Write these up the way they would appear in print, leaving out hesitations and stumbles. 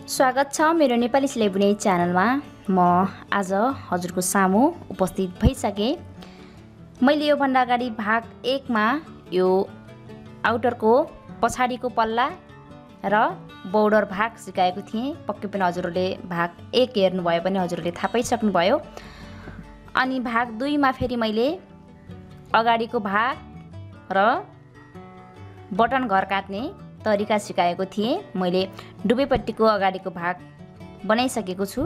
स्वागत छ मेरो नेपाली सिलाइ बुनाइ च्यानलमा। म आज हजुरको सामु उपस्थित भइसके। मैले यो भन्दा अगाडि भाग 1 मा यो आउटरको पछाडीको पल्ला र बोर्डर भाग सिकाएको थिएँ। पक्कै पनि हजुरहरूले भाग 1 हेर्नु भयो भने हजुरहरूले थाहा पाइसक्नु भयो। अनि भाग 2 मा फेरि मैले अगाडिको भाग र बटन घर काट्ने तरिका सिकाएको थिएँ। मैले डुबेपट्टिको अगाडिको भाग बनाइसकेको छु।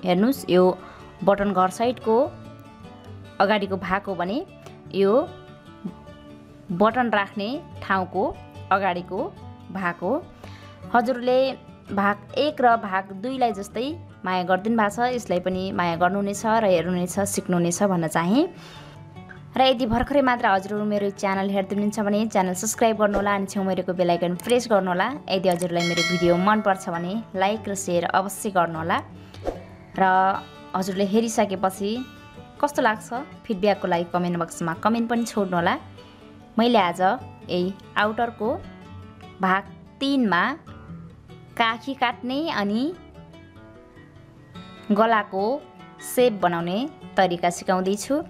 हेर्नुस्, यो बटन घर साइडको अगाडिको भाग हो भने यो बटन राख्ने ठाउँको अगाडिको भाग हो। हजुरले भाग 1 र भाग 2 लाई जस्तै माया गरिदिनु भएको छ, यसलाई पनि माया गर्नुहुनेछ र हेर्नुहुनेछ, सिक्नुहुनेछ भन्न चाहे। र यदि भर्खरै मात्र हजुरहरू मेरो च्यानल हेर्दै हुनुहुन्छ भने च्यानल सब्स्क्राइब गर्नुहोला अनि छेउमा रहेको बेल आइकन प्रेस गर्नुहोला। यदि हजुरलाई मेरो भिडियो मन पर्छ भने लाइक र शेयर अवश्य गर्नुहोला। र हजुरले हेरिसकेपछि कस्तो लाग्छ फिडब्याकको लागि कमेन्ट बक्समा कमेन्ट पनि छोड्नुहोला। मैले आज यही आउटरको भाग 3 मा काखी काट्ने अनि गलाको सेप बनाउने तरिका सिकाउँदै छु।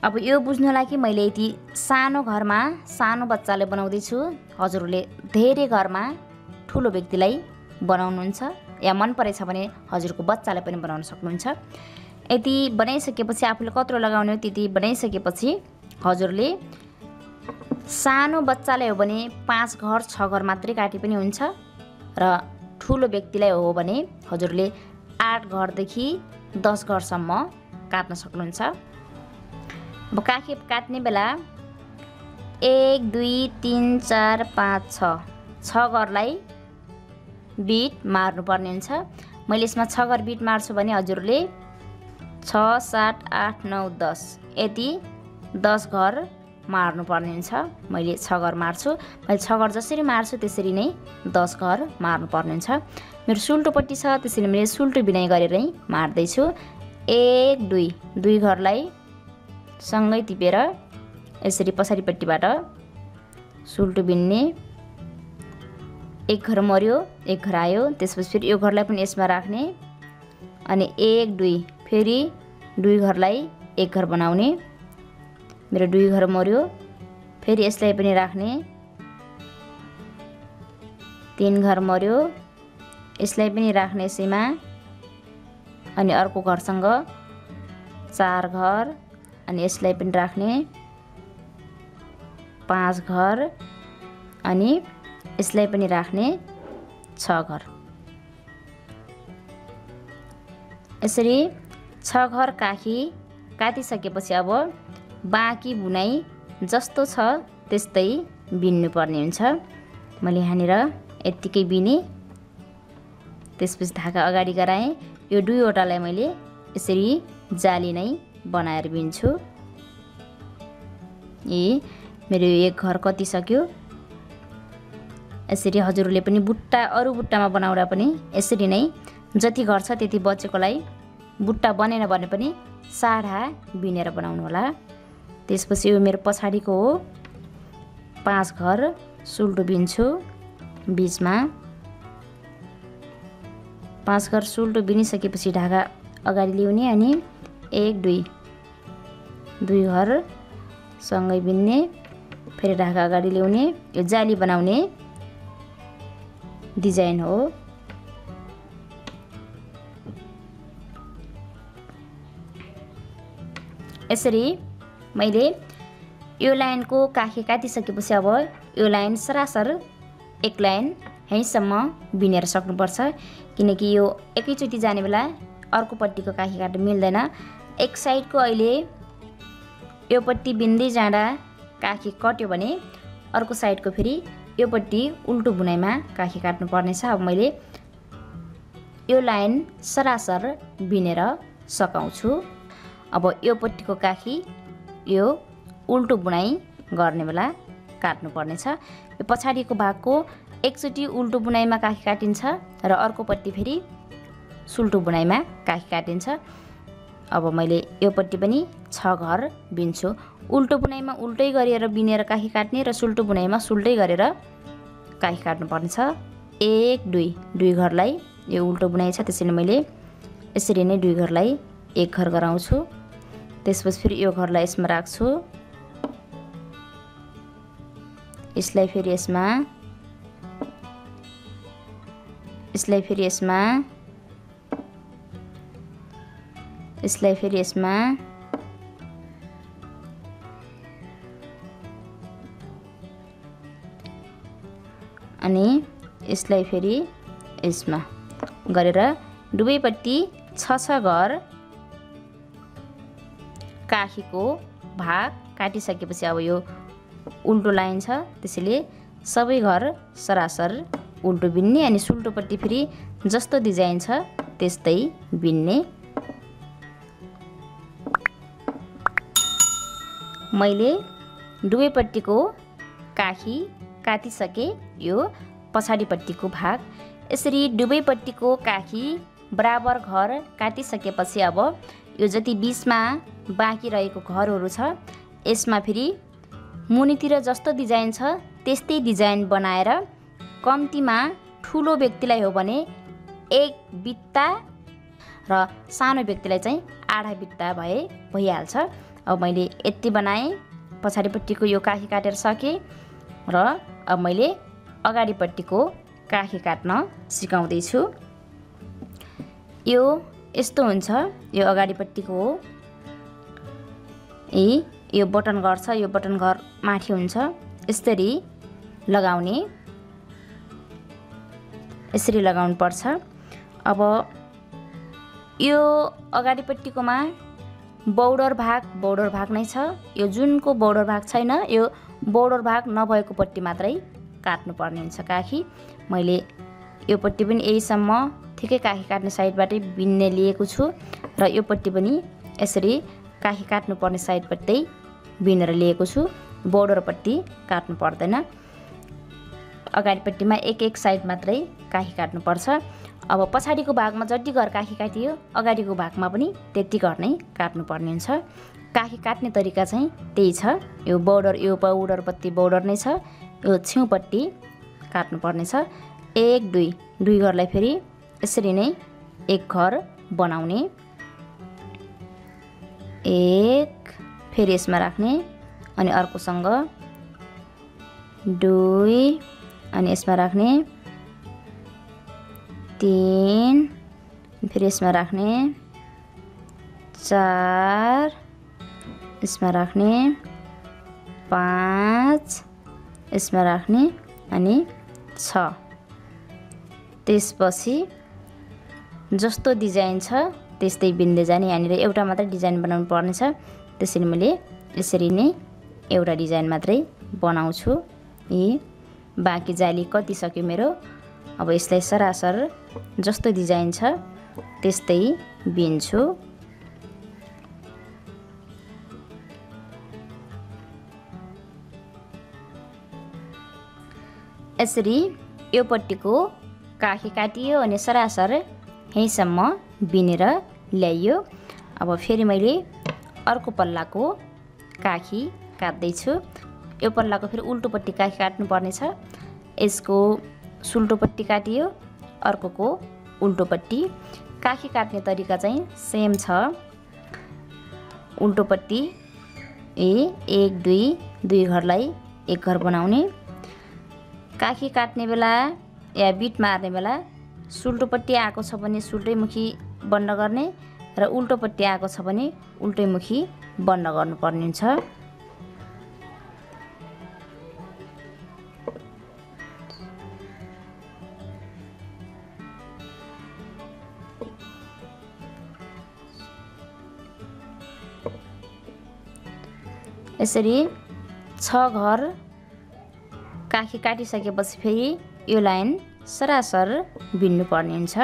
अब यो बुझ्नुलाई कि मैले यति सानो घरमा सानो बच्चाले बनाउँदै छु। हजुरहरूले धेरै घरमा ठुलो व्यक्तिलाई बनाउनुहुन्छ या मन परेछ भने हजुरको बच्चालाई पनि बनाउन सक्नुहुन्छ। यति बनाइसकेपछि आफूले कत्रो लगाउने हो त्यति बनाइसकेपछि हजुरले सानो बच्चालाई हो भने 5 घर 6 घर मात्रै काटे पनि हुन्छ र ठुलो व्यक्तिलाई हो भने हजुरले 8 घरदेखि 10 घरसम्म काट्न सक्नुहुन्छ। अब काखी काट्ने बेला 1 2 3 4 5 6 घरलाई बिट मार्नुपर्ने हुन्छ। मैले यसमा 6 घर बिट मार्छु भने हजुरले 6 7 8 9 10 यति 10 घर मार्नुपर्ने हुन्छ। मैले 6 घर मार्छु। मैले 6 घर जसरी मार्छु त्यसरी नै 10 घर मार्नुपर्ने हुन्छ। मेरो सुल्टोपट्टि छ त्यसैले मैले सुल्टो बिनाइ गरेरै मार्दैछु। 1 2 2 घरलाई सँगै टिपेर यसरी पछाडिपट्टिबाट सुल्टो बिन्ने। 1 घर मर्यो 1 घर आयो, त्यसपछि फेरि यो घरलाई पनि यसमा राख्ने अनि 1 2 फेरि 2 घरलाई 1 घर बनाउने। मेरो 2 घर मर्यो, फेरि यसलाई पनि राख्ने। 3 घर मर्यो, यसलाई पनि राख्ने यसैमा अनि अर्को घरसँग 4 घर अनि यसलाई पनि राख्ने। 5 घर अनि यसलाई पनि राख्ने 6 घर। यसरी 6 घर काखी काटिसकेपछि अब बाँकी बुनाइ जस्तो छ त्यस्तै बिन्नु पर्ने हुन्छ। मैले यहाँनिर यत्तिकै बिने, त्यसपछि धागा अगाडि गराएँ। यो 2 वटालाई मैले यसरी जाली नै बनाएर बिन्छु। मेरो 1 घर कति सक्यो। यसरी हजुरले पनि बुट्टा अरू बुट्टामा बनाउँदा पनि यसरी नै जति घर छ त्यति बचेकोलाई बुट्टा बनेन भने पनि साढा बिनेर बनाउनु होला। त्यसपछि यो मेरो पछाडिको हो। 5 घर सुल्टो बिन्छु बीचमा। 5 घर सुल्टो बिनिसकेपछि ढाका अगाडि ल्याउने अनि 1 2 घर सँगै बिन्ने, फेरि ढाका अगाडि ल्याउने। यो जाली बनाउने डिजाइन हो। यसरी मैले यो लाइनको काखी काटिसकेपछि अब यो लाइन सरासर 1 लाइन यहीँसम्म बिनेर सक्नुपर्छ, किनकि यो एकैचोटि जाने बेला अर्कोपट्टिको काखी काट्न मिल्दैन। एक साइडको अहिले यो पट्टि बिन्दै जाँदा काखी कट्यो भने अर्को साइडको फेरि यो पट्टि उल्टो बुनाइमा काखी काट्नु पर्नेछ। अब मैले यो लाइन सरासर बिनेर सकाउँछु। अब यो पट्टिको काखी यो उल्टो बुनाइ गर्ने बेला काट्नु पर्नेछ। यो पछाडिको भागको एकचोटि उल्टो बुनाइमा काखी काटिन्छ र अर्कोपट्टि फेरि सुल्टो बुनाइमा काखी काटिन्छ। अब मैले यो पट्टि पनि 6 घर बिन्छु। उल्टो बुनाइमा उल्टै गरेर बिनेर काखी काट्ने र सुल्टो बुनाइमा सुल्टै गरेर काखी काट्नु पर्नेछ। 1 2 दुई घरलाई यो उल्टो बुनाइ छ, त्यसैले मैले यसरी नै दुई घरलाई एक घर गराउँछु। त्यसपछि फेरि यो घरलाई यसमा राख्छु, यसलाई फेरि यसमा, यसलाई फेरि यसमा, यसलाई फेरि यसमा, अनि यसलाई फेरि यसमा गरेर दुवैपट्टि 6 घर काखीको भाग काटिसकेपछि अब यो उल्टो लाइन छ, त्यसैले सबै घर सरासर उल्टो बिन्ने अनि सुल्टोपट्टि फेरि जस्तो डिजाइन छ त्यस्तै बिन्ने। मैले दुवैपट्टिको काखी काटिसके। यो पछाडिपट्टिको भाग यसरी दुवैपट्टिको काखी बराबर घर काटिसकेपछि अब यो जति बीचमा बाँकी रहेको घरहरू छ यसमा फेरि मुनितिर जस्तो डिजाइन छ त्यस्तै डिजाइन बनाएर कम्तीमा ठुलो व्यक्तिलाई हो भने 1 बित्ता र सानो व्यक्तिलाई चाहिँ आधा बित्ता भइहाल्छ। अब मैले यति बनाएँ, पछाडिपट्टिको यो काखी काटेर सकेँ र अब मैले अगाडिपट्टिको काखी काट्न सिकाउँदैछु। यो यस्तो हुन्छ, यो अगाडिपट्टिको हो। यो बटन घर छ, यो बटन घर माथि हुन्छ, यसरी लगाउने, यसरी लगाउनु पर्छ। अब यो अगाडिपट्टिकोमा बोर्डर भाग नै छ। यो जुनको बोर्डर भाग छैन, यो बोर्डर भाग नभएको पट्टि मात्रै काट्नुपर्ने हुन्छ काखी। मैले यो पट्टि पनि यहीसम्म ठिकै काखी काट्ने साइडबाटै बिन्ने लिएको छु र यो पट्टि पनि यसरी काखी काट्नुपर्ने साइडबाटै बिनेर लिएको छु। बोर्डरपट्टि काट्नु पर्दैन, अगाडिपट्टिमा एक साइड मात्रै काखी काट्नुपर्छ। अब पछाडिको भागमा जति घर काखी काटियो अगाडिको भागमा पनि त्यति घर नै काट्नुपर्ने हुन्छ। काखी काट्ने तरिका चाहिँ त्यही छ। यो बोर्डरपट्टि बोर्डर नै छ, यो छेउपट्टि काट्नुपर्ने छ। 1 2 दुई घरलाई फेरि यसरी नै एक घर बनाउने, एक फेरि यसमा राख्ने अनि अर्कोसँग 2 अनि यसमा राख्ने, 3 फेरि यसमा राख्ने, 4 यसमा राख्ने, 5 यसमा राख्ने अनि 6। त्यसपछि जस्तो डिजाइन छ त्यस्तै बिन्दै जाने। यहाँनिर एउटा मात्रै डिजाइन बनाउनु पर्ने छ, त्यसैले मैले यसरी नै एउटा डिजाइन मात्रै बनाउँछु। बाँकी जाली कति सक्यो मेरो। अब यसलाई सरासर जस्तो डिजाइन छ त्यस्तै बिन्छु। यसरी यो पट्टिको काखी काटियो अनि सरासर यहीँसम्म बिनेर ल्याइयो। अब फेरि मैले अर्को पल्लाको काखी काट्दैछु। यो पल्लाको फेरि उल्टोपट्टि काखी काट्नुपर्ने छ। यसको सुल्टोपट्टि काटियो, अर्कोको उल्टोपट्टि। काखी काट्ने तरिका चाहिँ सेम छ। उल्टोपट्टि 1 2 दुई घरलाई एक घर बनाउने। काखी काट्ने बेला या बिट मार्ने बेला सुल्टोपट्टि आएको छ भने सुल्टैमुखी बन्द गर्ने र उल्टोपट्टि आएको छ भने उल्टैमुखी बन्द गर्नुपर्ने हुन्छ। यसरी 6 घर काखी काटिसकेपछि फेरि यो लाइन सरासर बिन्नु पर्ने हुन्छ।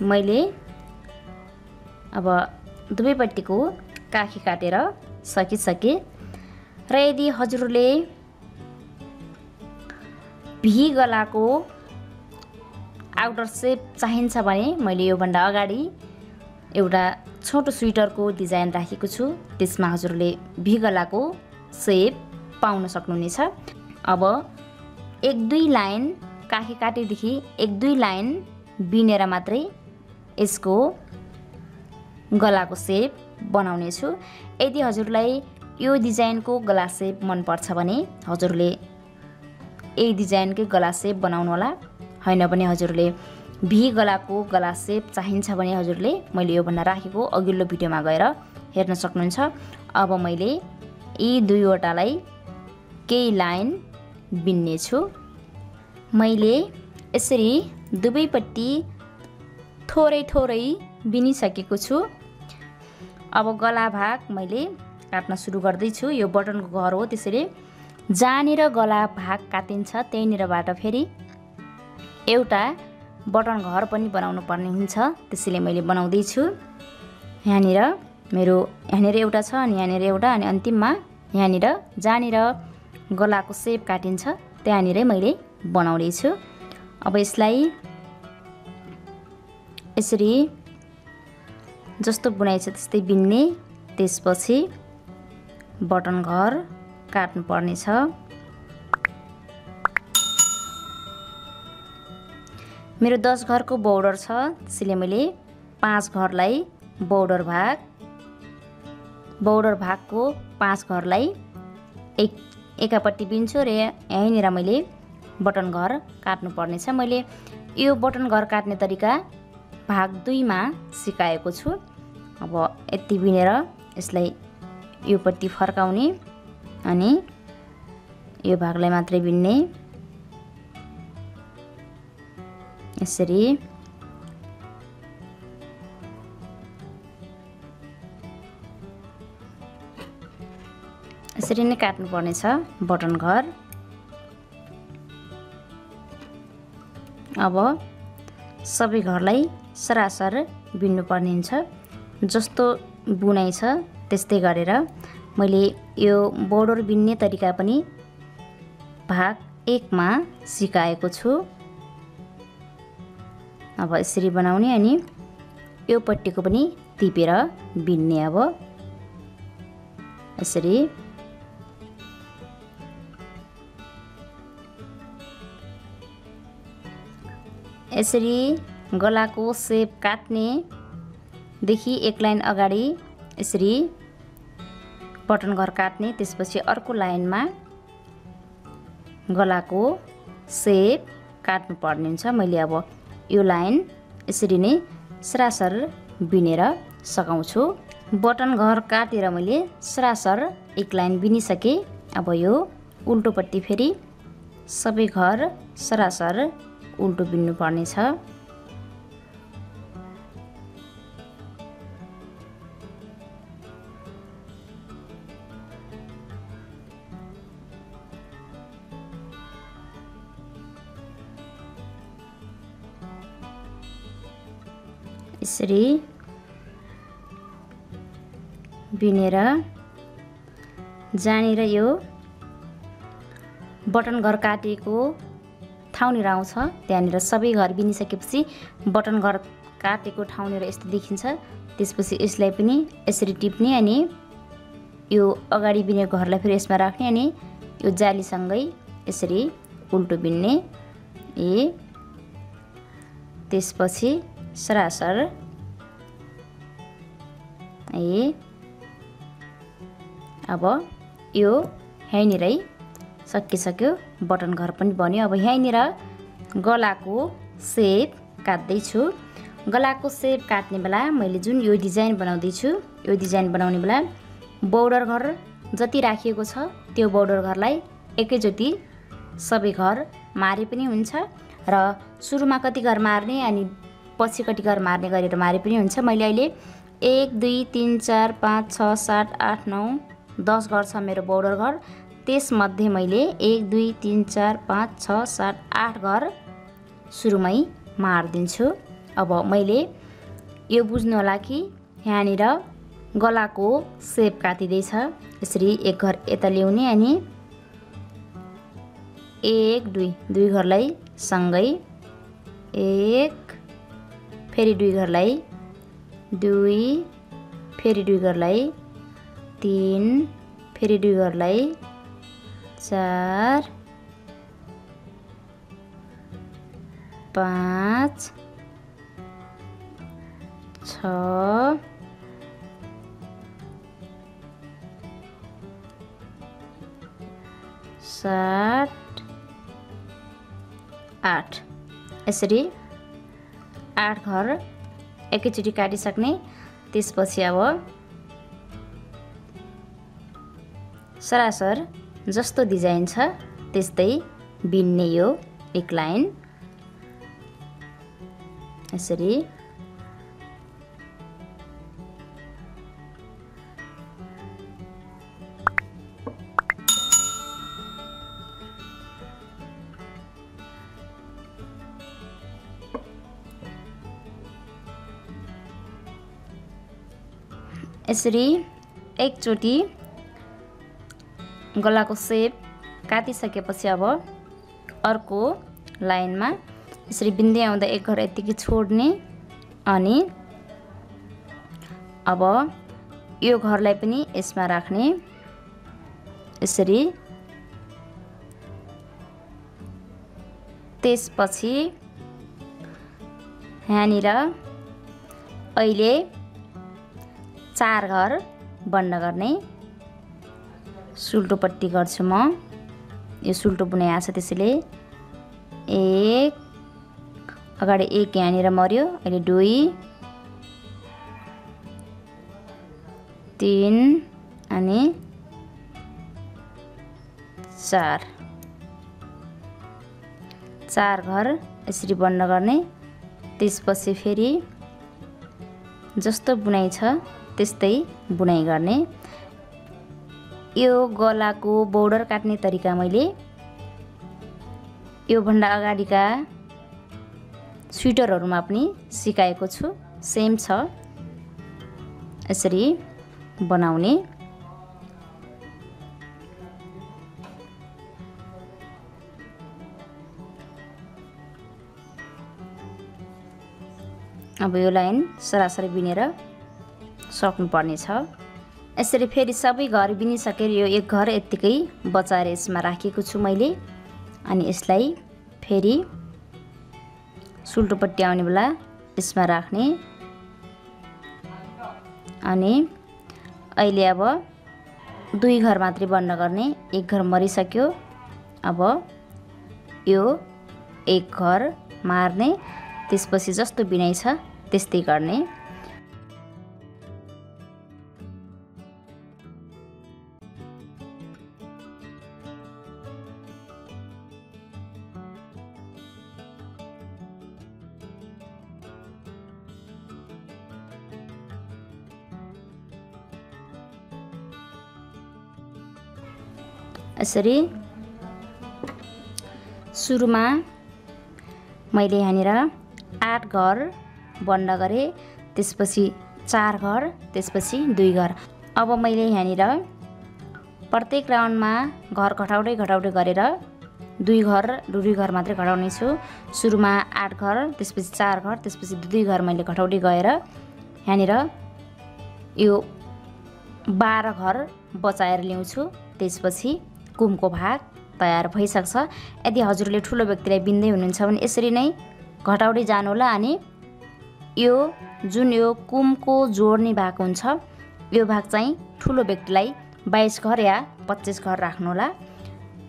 मैले अब दुवैपट्टिको काखी काटेर सकिसके र यदि हजुरले भी गलाको आउटर सेप चाहिन्छ भने मैले योभन्दा अगाडि एउटा छोटो स्वेटरको डिजाइन राखेको छु। त्यसमा हजुरले भी गलाको सेप पाउन सक्नुहुनेछ। अब 1-2 लाइन काखी काटेदेखि 1-2 लाइन बिनेर मात्रै यसको गलाको सेप बनाउने छु। यदि हजुरलाई यो डिजाइनको गला सेप मनपर्छ भने हजुरले यही डिजाइनकै गला सेप बनाउनु होला। हैन भने हजुरले भी गलाको गला सेप चाहिन्छ भने हजुरले मैले यो भन्न राखेको अघिल्लो भिडियोमा गएर हेर्न सक्नुहुन्छ। अब मैले यी दुईवटालाई केही लाइन बिन्ने छु। मैले यसरी दुवैपट्टि थोरै थोरै बिनिसकेको छु। अब गला भाग मैले काट्न सुरु गर्दैछु। यो बटनको घर हो, त्यसैले जहाँनिर गला भाग काटिन्छ त्यहीँनिरबाट फेरि एउटा बटन घर पनि बनाउनु पर्ने हुन्छ। त्यसैले मैले बनाउँदैछु। यहाँनिर मेरो यहाँनिर एउटा छ अनि यहाँनिर एउटा अनि अन्तिममा यहाँनिर जहाँनिर गलाको सेप काटिन्छ त्यहाँनिरै मैले बनाउँदैछु। अब यसलाई यसरी जस्तो बुनाइ छ त्यस्तै बिन्ने, त्यसपछि बटन घर काट्नु पर्ने छ। मेरो 10 घरको बोर्डर छ, त्यसैले मैले 5 घरलाई बोर्डर भागको 5 घरलाई एकापट्टि बिन्छु र यहीँनिर मैले बटन घर काट्नु पर्ने छ। मैले यो बटन घर काट्ने तरिका भाग 2 मा सिकाएको छु। अब यति बिनेर यसलाई यो पट्टि फर्काउने अनि यो भागलाई मात्रै बिन्ने, यसरी यसरी नै काट्नु पर्ने छ बटन घर। अब सबै घरलाई सरासर बिन्नु पर्ने हुन्छ। जस्तो बुनाइ छ त्यस्तै गरेर मैले यो बोर्डर बिन्ने तरिका पनि भाग 1 मा सिकाएको छु। अब यसरी बनाउने अनि यो पट्टिको पनि टिपेर बिन्ने। अब यसरी यसरी गलाको सेप काट्ने देखि एक लाइन अगाडि यसरी बटन घर काट्ने, त्यसपछि अर्को लाइनमा गलाको सेप काट्नु पर्ने हुन्छ। मैले अब यो लाइन यसरी नै सरासर बिनेर सघाउँछु। बटन घर काटेर मैले सरासर एक लाइन बिनिसकेँ। अब यो उल्टोपट्टि फेरि सबै घर सरासर उल्टो बिन्नु पर्ने छ। यसरी बिनेर जहाँनिर यो बटन घर काटेको ठाउँनिर आउँछ त्यहाँनिर सबै घर बिनिसकेपछि बटन घर काटेको ठाउँनिर यस्तो देखिन्छ। त्यसपछि यसलाई पनि यसरी टिप्ने अनि यो अगाडि बिनेको घरलाई फेरि यसमा राख्ने अनि यो जालीसँगै यसरी उल्टो बिन्ने। त्यसपछि सरासर अब यो यहीँनिरै सकिसक्यो, बटन घर पनि बन्यो। अब यहीँनिर गलाको सेप काट्दैछु। गलाको सेप काट्ने बेला मैले जुन यो डिजाइन बनाउँदैछु, यो डिजाइन बनाउने बेला बोर्डर घर जति राखिएको छ त्यो बोर्डर घरलाई एकैचोटि सबै घर मारे पनि हुन्छ र सुरुमा कति घर मार्ने अनि पछि कति घर मार्ने गरेर मारे पनि हुन्छ। मैले अहिले 1 2 3 4 5 6 7 8 9 10 घर छ मेरो बोर्डर घर। त्यसमध्ये मैले 1 2 3 4 5 6 7 8 घर सुरुमै मार्दिन्छु। अब मैले यो बुझ्नु होला कि यहाँनिर गलाको सेप काटिँदैछ। यसरी एक घर यता ल्याउने अनि 1 2 दुई घरलाई सँगै 1 फेरि 2 घरलाई 2 फेरि 2 गर्लाई 3 फेरि 2 गर्लाई 4 5 6 7 8 यसरी 8 घर एकैचोटि काटिसक्ने। त्यसपछि अब सरासर जस्तो डिजाइन छ त्यस्तै बिन्ने यो एक लाइन यसरी। यसरी एकचोटि गलाको सेप काटिसकेपछि अब अर्को लाइनमा यसरी बिन्दै आउँदा एक घर यतिकै छोड्ने अनि अब यो घरलाई पनि यसमा राख्ने यसरी। त्यसपछि यहाँनिर अहिले 4 घर बन्द गर्ने। सुल्टोपट्टि गर्छु म, यो सुल्टो बुनाइ आछ त्यसैले एक अगाडि एक यहाँनिर मर्यो, अहिले 2 3 अनि 4 घर यसरी बन्द गर्ने। त्यसपछि फेरि जस्तो बुनाइ छ त्यस्तै बुनाइ गर्ने। यो गलाको बोर्डर काट्ने तरिका मैले यो भन्दा अगाडिका स्वेटरहरुमा पनि सिकाएको छु, सेम छ यसरी बनाउने। अब यो लाइन सरासरी बिनेर सक्नु पर्ने छ। यसरी फेरि सबै घर बिनिसकेर यो एक घर यतिकै बचाएर यसमा राखेको छु मैले। अनि यसलाई फेरि सुल्टोपट्टि आउने बेला यसमा राख्ने। अनि अहिले अब 2 घर मात्रै बन्द गर्ने, एक घर मरिसक्यो। अब यो एक घर मार्ने, त्यसपछि जस्तो बिनाइ छ त्यस्तै गर्ने। यसरी सुरुमा मैले यहाँनिर 8 घर बन्द गरे, त्यसपछि 4 घर, त्यसपछि 2 घर। अब मैले यहाँनिर प्रत्येक राउन्डमा घर घटाउँदै गरेर 2 घर मात्रै घटाउने छु। सुरुमा 8 घर, त्यसपछि 4 घर, त्यसपछि 2 घर मैले घटाउँदै गएर यहाँनिर यो 12 घर बचाएर ल्याउँछु। त्यसपछि कुमको भाग तयार भइसक्छ। यदि हजुरले ठुलो व्यक्तिलाई बिन्दै हुनुहुन्छ भने यसरी नै घटाउँदै जानु होला। अनि यो जुन यो कुमको जोड्ने भाग हुन्छ यो भाग चाहिँ ठुलो व्यक्तिलाई 22 घर या 25 घर राख्नु होला।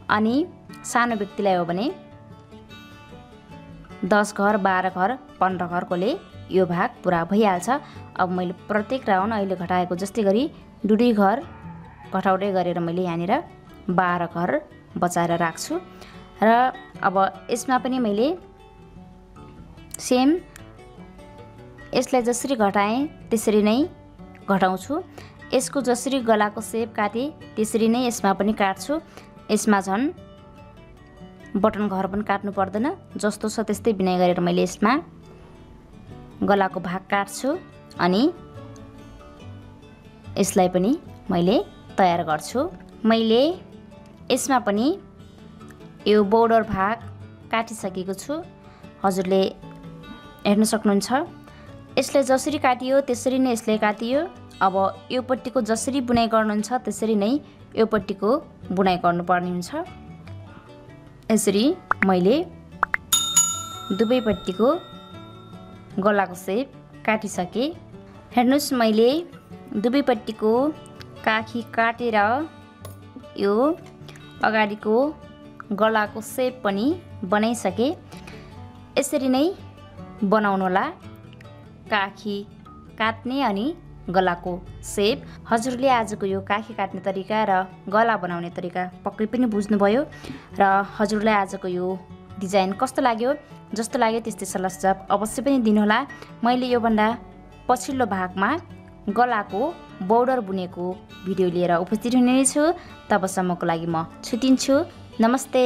अनि सानो व्यक्तिलाई हो भने 10 घर, 12 घर, 15 घरकोले यो भाग पुरा भइहाल्छ। अब मैले प्रत्येक राउन्ड अहिले घटाएको जस्तै गरी 2 घर घटाउँदै गरेर मैले यहाँनिर 12 घर बचाएर राख्छु। र अब यसमा पनि मैले सेम यसलाई जसरी घटाएँ त्यसरी नै घटाउँछु। यसको जसरी गलाको सेप काटे त्यसरी नै यसमा पनि काट्छु। यसमा झन् बटन घर पनि काट्नु पर्दैन, जस्तो छ त्यस्तै बिनाइ गरेर मैले यसमा गलाको भाग काट्छु। अनि यसलाई पनि मैले तयार गर्छु। मैले यसमा पनि यो बोर्डर भाग काटिसकेको छु, हजुरले हेर्न सक्नुहुन्छ। यसलाई जसरी काटियो त्यसरी नै यसले काटियो। अब यो पट्टिको जसरी बुनाइ गर्नुहुन्छ त्यसरी नै यो पट्टिको बुनाइ गर्नुपर्ने हुन्छ। यसरी मैले दुवैपट्टिको गलाको सेप काटिसकेँ। हेर्नुहोस्, मैले दुवैपट्टिको काखी काटेर यो अगाडिको गलाको सेप पनि बनाइसकेँ। यसरी नै बनाउनुहोला काखी काट्ने अनि गलाको सेप। हजुरले आजको यो काखी काट्ने तरिका र गला बनाउने तरिका पक्कै पनि बुझ्नुभयो र हजुरलाई आजको यो डिजाइन कस्तो लाग्यो, जस्तो लाग्यो त्यस्तै सल्लाह सुझाव अवश्य पनि दिनुहोला। मैले योभन्दा पछिल्लो भागमा गलाको बोर्डर बुनेको भिडियो लिएर उपस्थित हुनेछु। तबसम्मको लागि म छुटिन्छु। नमस्ते।